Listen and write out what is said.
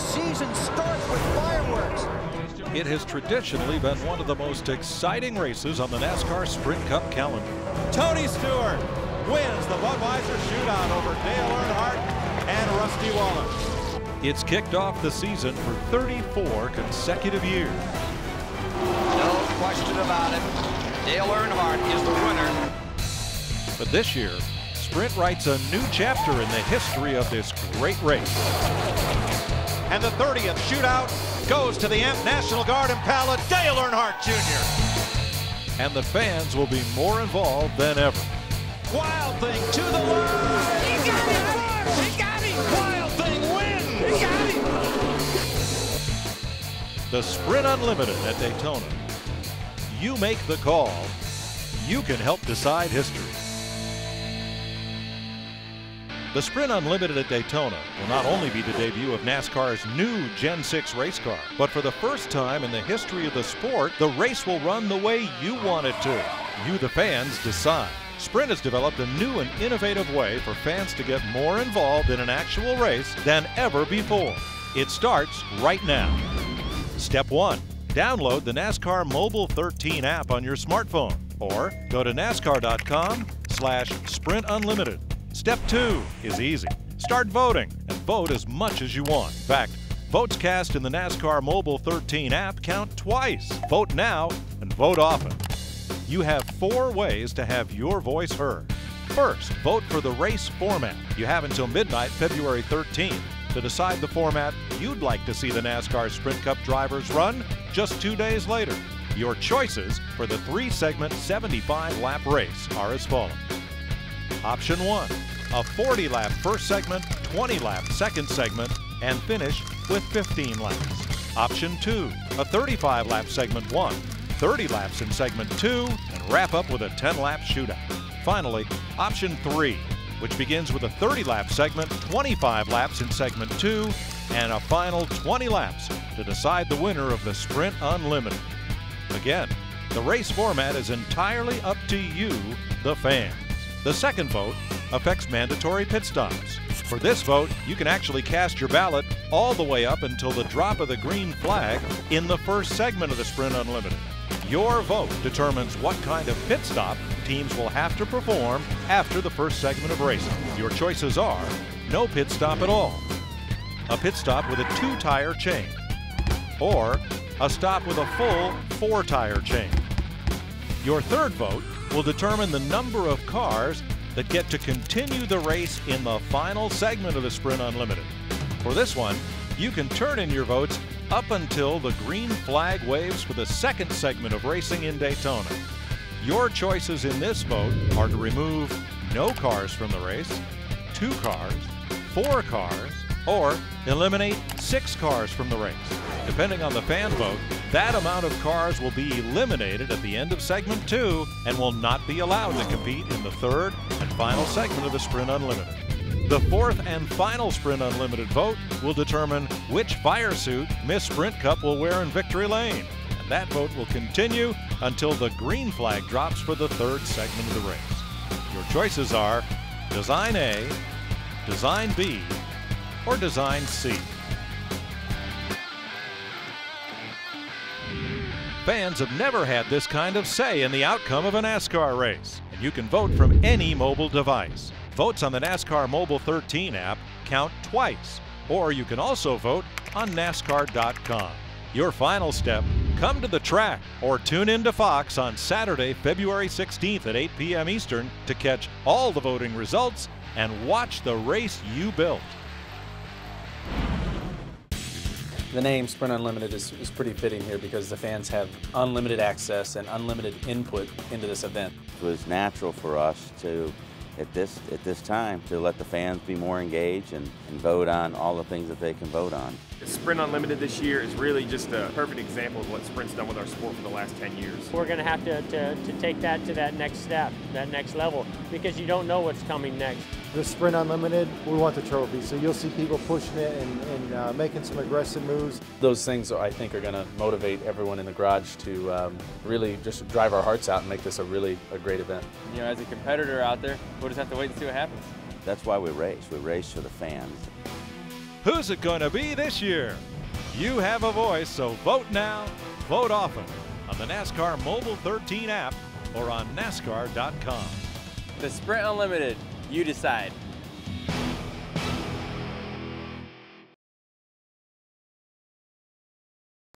season starts with fireworks. It has traditionally been one of the most exciting races on the NASCAR Sprint Cup calendar. Tony Stewart wins the Budweiser Shootout over Dale Earnhardt and Rusty Wallace. It's kicked off the season for 34 consecutive years. No question about it. Dale Earnhardt is the winner. But this year, Sprint writes a new chapter in the history of this great race. And the 30th shootout goes to the AMP National Guard Impala, Dale Earnhardt Jr. And the fans will be more involved than ever. Wild Thing to the line! He got it! He got it! Wild Thing wins! He got it! The Sprint Unlimited at Daytona. You make the call. You can help decide history. The Sprint Unlimited at Daytona will not only be the debut of NASCAR's new Gen 6 race car, but for the first time in the history of the sport, the race will run the way you want it to. You, the fans, decide. Sprint has developed a new and innovative way for fans to get more involved in an actual race than ever before. It starts right now. Step 1. Download the NASCAR Mobile 13 app on your smartphone or go to NASCAR.com/Sprint Unlimited. Step 2 is easy. Start voting and vote as much as you want. In fact, votes cast in the NASCAR Mobile 13 app count twice. Vote now and vote often. You have 4 ways to have your voice heard. First, vote for the race format. You have until midnight, February 13th, to decide the format you'd like to see the NASCAR Sprint Cup drivers run just 2 days later. Your choices for the 3-segment 75-lap race are as follows. Option 1, a 40-lap first segment, 20-lap second segment, and finish with 15 laps. Option 2, a 35-lap segment 1, 30 laps in segment 2, and wrap up with a 10-lap shootout. Finally, option 3, which begins with a 30-lap segment, 25 laps in segment 2, and a final 20 laps to decide the winner of the Sprint Unlimited. Again, the race format is entirely up to you, the fans. The second vote affects mandatory pit stops. For this vote, you can actually cast your ballot all the way up until the drop of the green flag in the first segment of the Sprint Unlimited. Your vote determines what kind of pit stop teams will have to perform after the first segment of racing. Your choices are no pit stop at all, a pit stop with a 2-tire chain, or a stop with a full 4-tire chain. Your third vote will determine the number of cars that get to continue the race in the final segment of the Sprint Unlimited. For this one, you can turn in your votes up until the green flag waves for the second segment of racing in Daytona. Your choices in this vote are to remove no cars from the race, 2 cars, 4 cars, or eliminate 6 cars from the race. Depending on the fan vote, that amount of cars will be eliminated at the end of segment 2 and will not be allowed to compete in the third and final segment of the Sprint Unlimited. The fourth and final Sprint Unlimited vote will determine which fire suit Miss Sprint Cup will wear in Victory Lane. And that vote will continue until the green flag drops for the third segment of the race. Your choices are Design A, Design B, or Design C. Fans have never had this kind of say in the outcome of a NASCAR race, and you can vote from any mobile device. Votes on the NASCAR Mobile 13 app count twice, or you can also vote on NASCAR.com. Your final step, come to the track or tune in to Fox on Saturday, February 16th at 8 p.m. Eastern to catch all the voting results and watch the race you built. The name Sprint Unlimited is pretty fitting here because the fans have unlimited access and unlimited input into this event. It was natural for us to, at this time, to let the fans be more engaged and vote on all the things that they can vote on. Sprint Unlimited this year is really just a perfect example of what Sprint's done with our sport for the last 10 years. We're going to have to take that to that next step, that next level, because you don't know what's coming next. The Sprint Unlimited, we want the trophy, so you'll see people pushing it and making some aggressive moves. Those things, I think, are going to motivate everyone in the garage to really just drive our hearts out and make this a great event. You know, as a competitor out there, we'll just have to wait and see what happens. That's why we race. We race for the fans. Who's it going to be this year? You have a voice, so vote now, vote often on the NASCAR Mobile 13 app or on NASCAR.com. The Sprint Unlimited, you decide.